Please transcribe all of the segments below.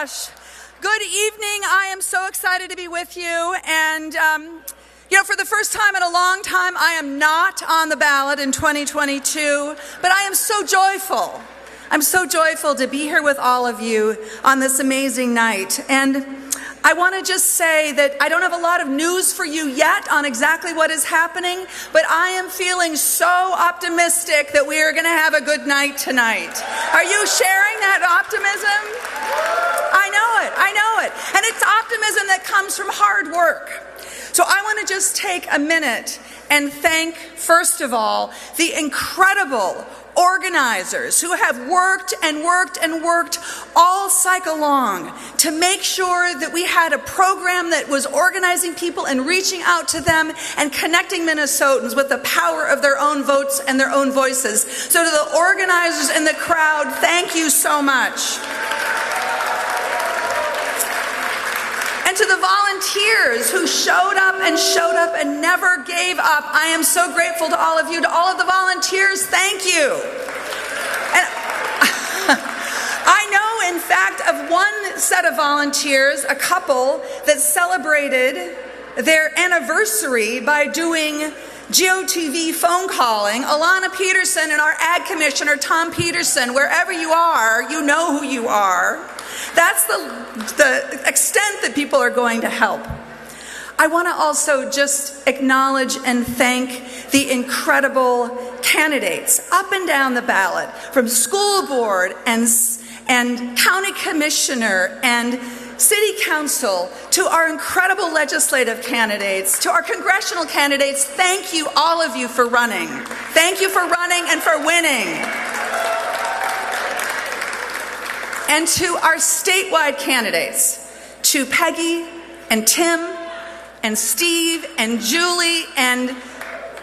gosh. Good evening. I am so excited to be with you. And, for the first time in a long time, I am not on the ballot in 2022, but I am so joyful. I'm so joyful to be here with all of you on this amazing night. And I want to just say that I don't have a lot of news for you yet on exactly what is happening, but I am feeling so optimistic that we are going to have a good night tonight. Are you sharing that optimism? I know it. And it's optimism that comes from hard work. So I want to just take a minute and thank, first of all, the incredible organizers who have worked all cycle long to make sure that we had a program that was organizing people and reaching out to them and connecting Minnesotans with the power of their own votes and their own voices. So to the organizers in the crowd, thank you so much. And to the volunteers who showed up and never gave up, I am so grateful to all of you. To all of the volunteers, thank you. And I know, in fact, of one set of volunteers, a couple that celebrated their anniversary by doing GOTV phone calling. Alana Peterson and our Ag Commissioner, Tom Peterson, wherever you are, you know who you are. That's the extent that people are going to help. I want to also just acknowledge and thank the incredible candidates up and down the ballot, from school board and county commissioner and city council, to our incredible legislative candidates, to our congressional candidates. Thank you, all of you, for running. Thank you for running and for winning. And to our statewide candidates, to Peggy and Tim and Steve and Julie and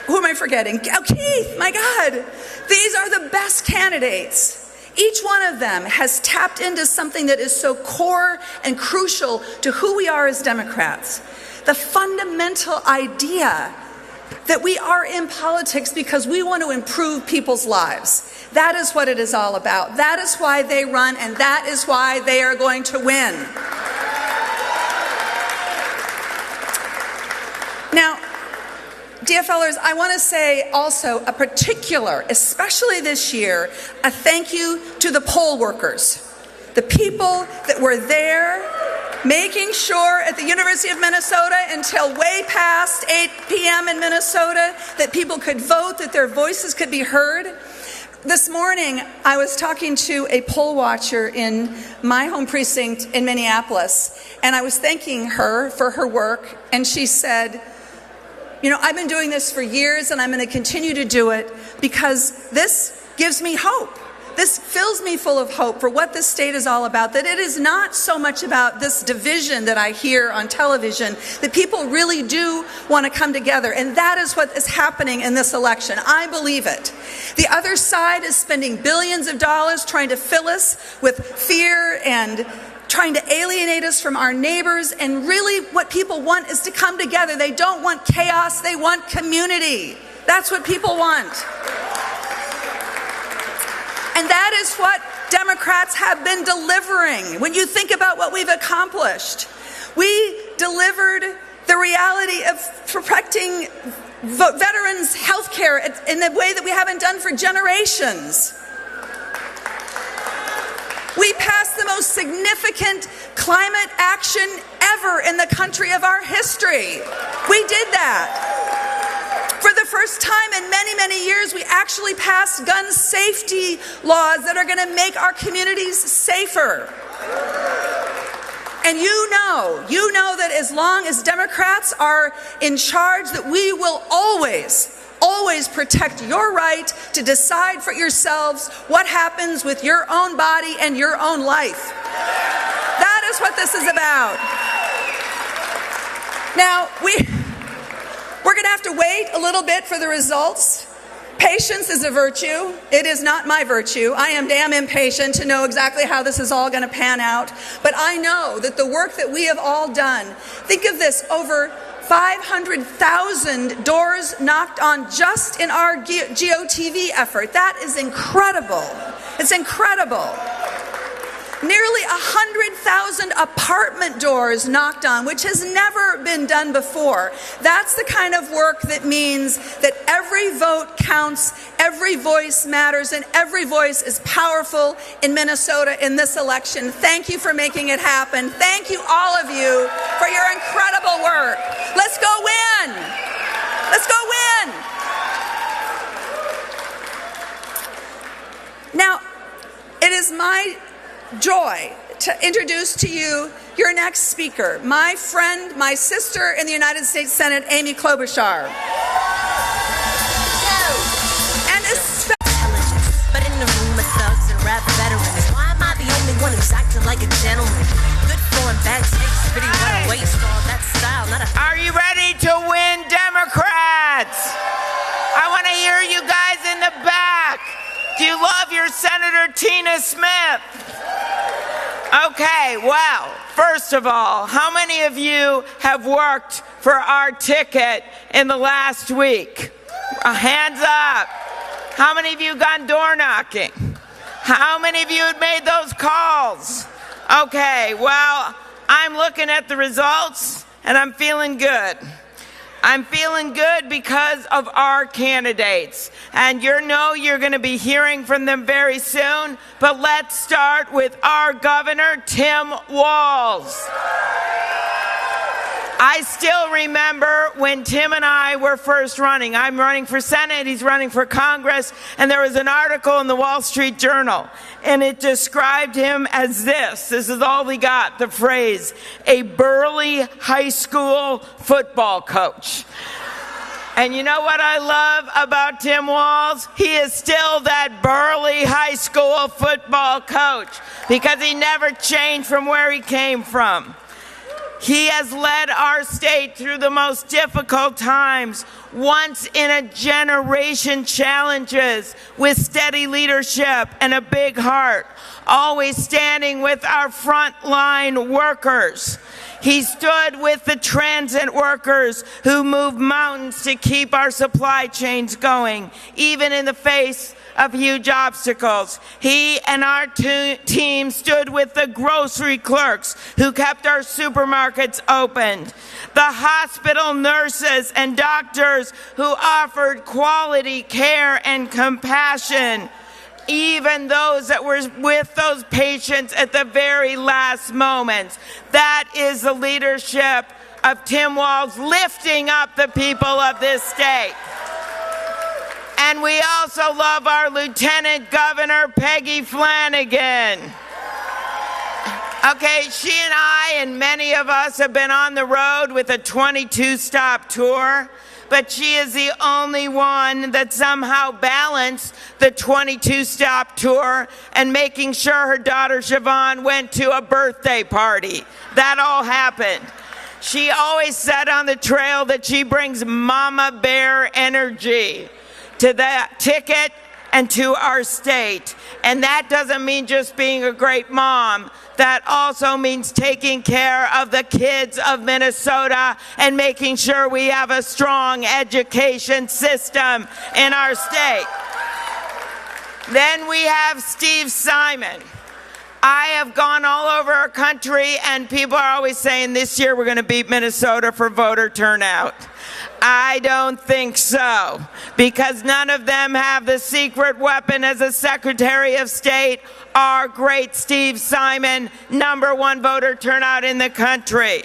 who am I forgetting? Oh, Keith, my God. These are the best candidates. Each one of them has tapped into something that is so core and crucial to who we are as Democrats. The fundamental idea that we are in politics because we want to improve people's lives. That is what it is all about. That is why they run, and that is why they are going to win. Now, DFLers, I want to say also a particular, especially this year, a thank you to the poll workers, the people that were there making sure at the University of Minnesota until way past 8 p.m. in Minnesota that people could vote, that their voices could be heard. This morning, I was talking to a poll watcher in my home precinct in Minneapolis, and I was thanking her for her work, and she said, I've been doing this for years, and I'm going to continue to do it because this gives me hope. This fills me full of hope for what this state is all about, that it is not so much about this division that I hear on television, that people really do want to come together, and that is what is happening in this election. I believe it. The other side is spending billions of dollars trying to fill us with fear and trying to alienate us from our neighbors, and really what people want is to come together. They don't want chaos, they want community. That's what people want. And that is what Democrats have been delivering. When you think about what we've accomplished, we delivered the reality of protecting veterans' health care in a way that we haven't done for generations. We passed the most significant climate action ever in the country of our history. We did that. For the first time in many, many years, we actually passed gun safety laws that are going to make our communities safer. And you know that as long as Democrats are in charge, that we will always protect your right to decide for yourselves what happens with your own body and your own life. That is what this is about. Now, we're going to have to wait a little bit for the results. Patience is a virtue. It is not my virtue. I am damn impatient to know exactly how this is all going to pan out. But I know that the work that we have all done, think of this, over 500,000 doors knocked on just in our GOTV effort. That is incredible. It's incredible. nearly 100,000 apartment doors knocked on, which has never been done before. That's the kind of work that means that every vote counts, every voice matters, and every voice is powerful in Minnesota in this election. Thank you for making it happen. Thank you, all of you, for your incredible work. Let's go win. Let's go win. Now, it is my joy to introduce to you your next speaker, my friend, my sister in the United States Senate, Amy Klobuchar. And but in the room of thugs and rap veterans, why am I the only one who's acting like a gentleman? Good for and bad taste, pretty well waste all that style. Are you ready to win, Democrats? I want to hear you guys in the back. Do you love your Senator Tina Smith? Okay, well, first of all, how many of you have worked for our ticket in the last week? Hands up. How many of you gone door knocking? How many of you had made those calls? Okay, well, I'm looking at the results and I'm feeling good. I'm feeling good because of our candidates. And you're going to be hearing from them very soon. But let's start with our governor, Tim Walz. I still remember when Tim and I were first running. I'm running for Senate, he's running for Congress, and there was an article in the Wall Street Journal, and it described him as this. This is all we got, the phrase, a burly high school football coach. And you know what I love about Tim Walz? He is still that burly high school football coach because he never changed from where he came from. He has led our state through the most difficult times, once-in-a-generation challenges with steady leadership and a big heart, always standing with our frontline workers. He stood with the transit workers who moved mountains to keep our supply chains going, even in the face of huge obstacles. He and our team stood with the grocery clerks who kept our supermarkets open, the hospital nurses and doctors who offered quality care and compassion, even those that were with those patients at the very last moments. That is the leadership of Tim Walz, lifting up the people of this state. And we also love our Lieutenant Governor, Peggy Flanagan. Okay, she and I and many of us have been on the road with a 22-stop tour, but she is the only one that somehow balanced the 22-stop tour and making sure her daughter Siobhan went to a birthday party. That all happened. She always said on the trail that she brings Mama Bear energy to that ticket and to our state. And that doesn't mean just being a great mom. That also means taking care of the kids of Minnesota and making sure we have a strong education system in our state. Then we have Steve Simon. I have gone all over our country and people are always saying this year we're going to beat Minnesota for voter turnout. I don't think so, because none of them have the secret weapon as a Secretary of State. Our great Steve Simon, #1 voter turnout in the country.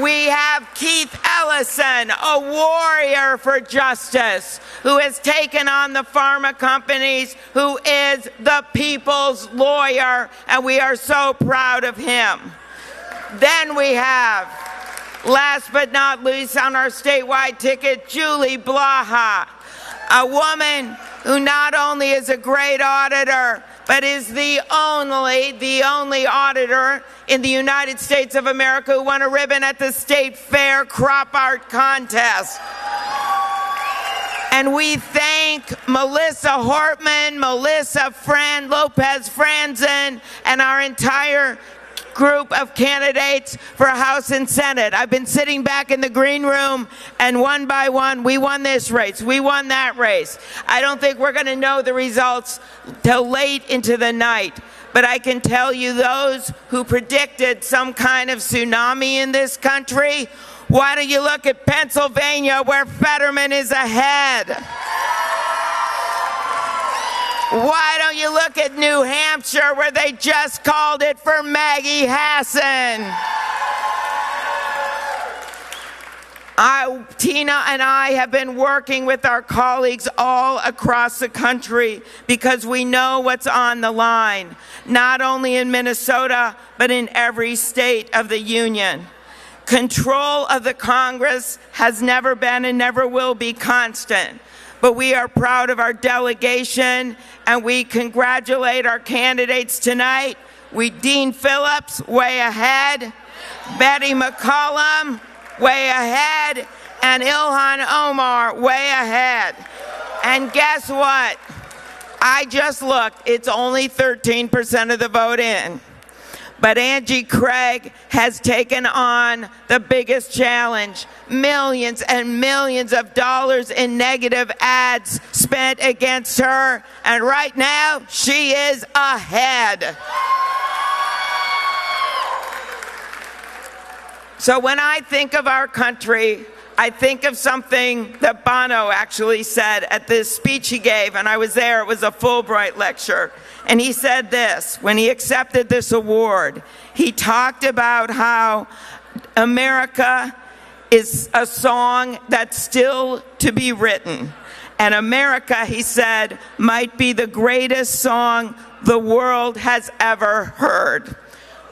We have Keith Ellison, a warrior for justice, who has taken on the pharma companies, who is the people's lawyer, and we are so proud of him. Then we have, last but not least on our statewide ticket, Julie Blaha, a woman who not only is a great auditor, but is the only auditor in the United States of America who won a ribbon at the State Fair Crop Art Contest. And we thank Melissa Hortman, Melissa Lopez Franzen, and our entire group of candidates for House and Senate. I've been sitting back in the green room, and one by one, we won this race, we won that race. I don't think we're going to know the results till late into the night. But I can tell you, those who predicted some kind of tsunami in this country, why don't you look at Pennsylvania, where Fetterman is ahead? Why don't you look at New Hampshire, where they just called it for Maggie Hassan? Tina and I have been working with our colleagues all across the country because we know what's on the line, not only in Minnesota, but in every state of the union. Control of the Congress has never been and never will be constant, but we are proud of our delegation, and we congratulate our candidates tonight. Dean Phillips, way ahead. Betty McCollum, way ahead, and Ilhan Omar, way ahead. And guess what? I just looked, it's only 13% of the vote in. But Angie Craig has taken on the biggest challenge. Millions and millions of dollars in negative ads spent against her, and right now, she is ahead. So when I think of our country, I think of something that Bono actually said at this speech he gave, and I was there. It was a Fulbright lecture. And he said this, when he accepted this award, he talked about how America is a song that's still to be written. And America, he said, might be the greatest song the world has ever heard.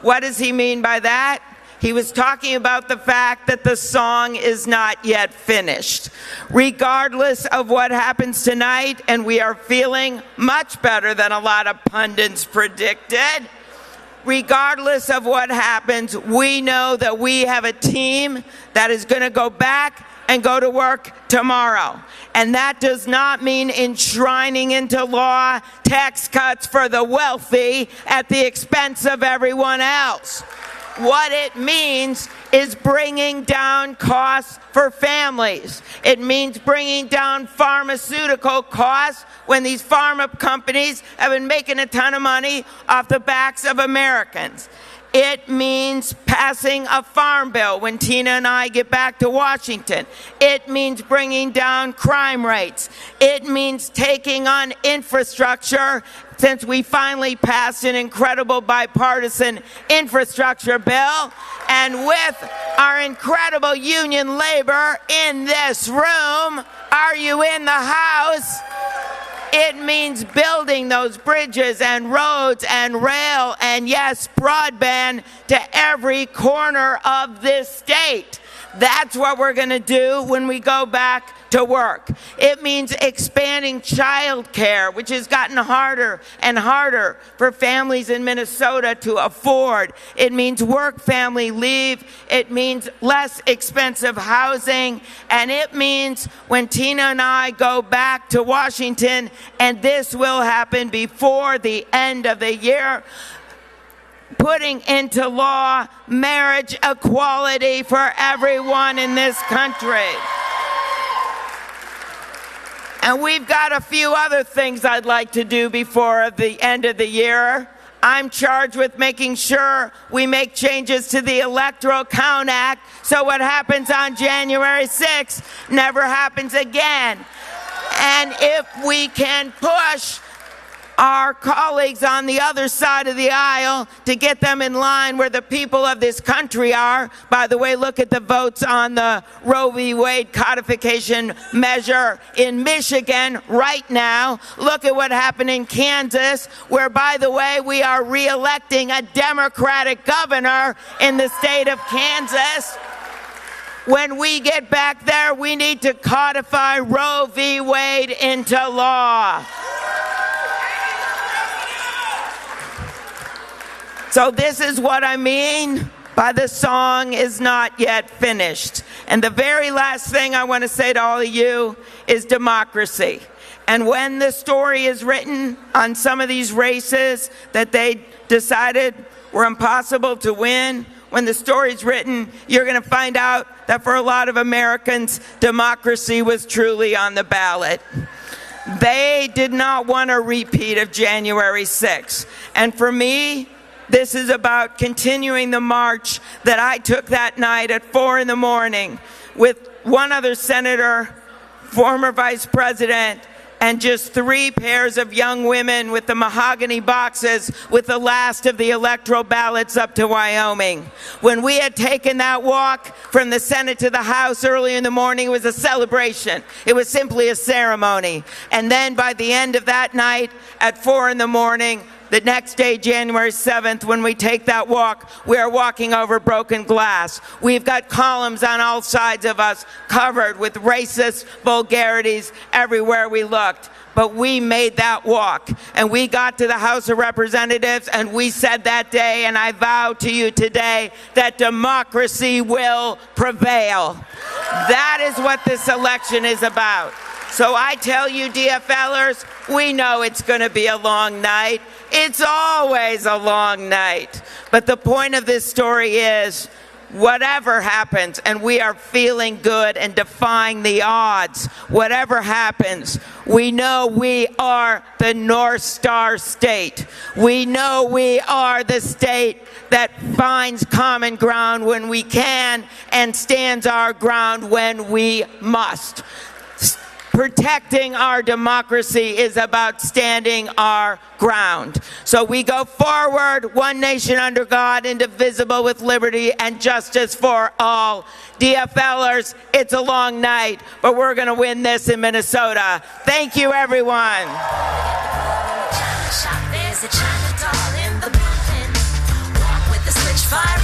What does he mean by that? He was talking about the fact that the song is not yet finished. Regardless of what happens tonight, and we are feeling much better than a lot of pundits predicted, regardless of what happens, we know that we have a team that is going to go back and go to work tomorrow. And that does not mean enshrining into law tax cuts for the wealthy at the expense of everyone else. What it means is bringing down costs for families. It means bringing down pharmaceutical costs when these pharma companies have been making a ton of money off the backs of Americans. It means passing a farm bill when Tina and I get back to Washington. It means bringing down crime rates. It means taking on infrastructure, since we finally passed an incredible bipartisan infrastructure bill. And with our incredible union labor in this room, are you in the House? It means building those bridges and roads and rail and, yes, broadband to every corner of this state. That's what we're going to do when we go back to work. It means expanding child care, which has gotten harder and harder for families in Minnesota to afford. It means work family leave. It means less expensive housing. And it means when Tina and I go back to Washington, and this will happen before the end of the year, putting into law marriage equality for everyone in this country. And we've got a few other things I'd like to do before the end of the year. I'm charged with making sure we make changes to the Electoral Count Act so what happens on January 6th never happens again. And if we can push our colleagues on the other side of the aisle to get them in line where the people of this country are. By the way, look at the votes on the Roe v. Wade codification measure in Michigan right now. Look at what happened in Kansas, where, by the way, we are re-electing a Democratic governor in the state of Kansas. When we get back there, we need to codify Roe v. Wade into law. So this is what I mean by the song is not yet finished. And the very last thing I want to say to all of you is democracy. And when the story is written on some of these races that they decided were impossible to win. When the story's written, you're going to find out that for a lot of Americans, democracy was truly on the ballot. They did not want a repeat of January 6th. And for me, this is about continuing the march that I took that night at 4 in the morning with one other senator, former vice president, and just 3 pairs of young women with the mahogany boxes with the last of the electoral ballots up to Wyoming. When we had taken that walk from the Senate to the House early in the morning, it was a celebration. It was simply a ceremony. And then by the end of that night at 4 in the morning, the next day, January 7th, when we take that walk, we are walking over broken glass. We've got columns on all sides of us covered with racist vulgarities everywhere we looked. But we made that walk, and we got to the House of Representatives, and we said that day, and I vow to you today, that democracy will prevail. That is what this election is about. So I tell you, DFLers, we know it's going to be a long night. It's always a long night. But the point of this story is, whatever happens, and we are feeling good and defying the odds, whatever happens, we know we are the North Star state. We know we are the state that finds common ground when we can and stands our ground when we must. Protecting our democracy is about standing our ground. So we go forward, one nation under God, indivisible, with liberty and justice for all. DFLers, it's a long night, but we're going to win this in Minnesota. Thank you, everyone. There's a China doll in the building. Walk with the switch fire.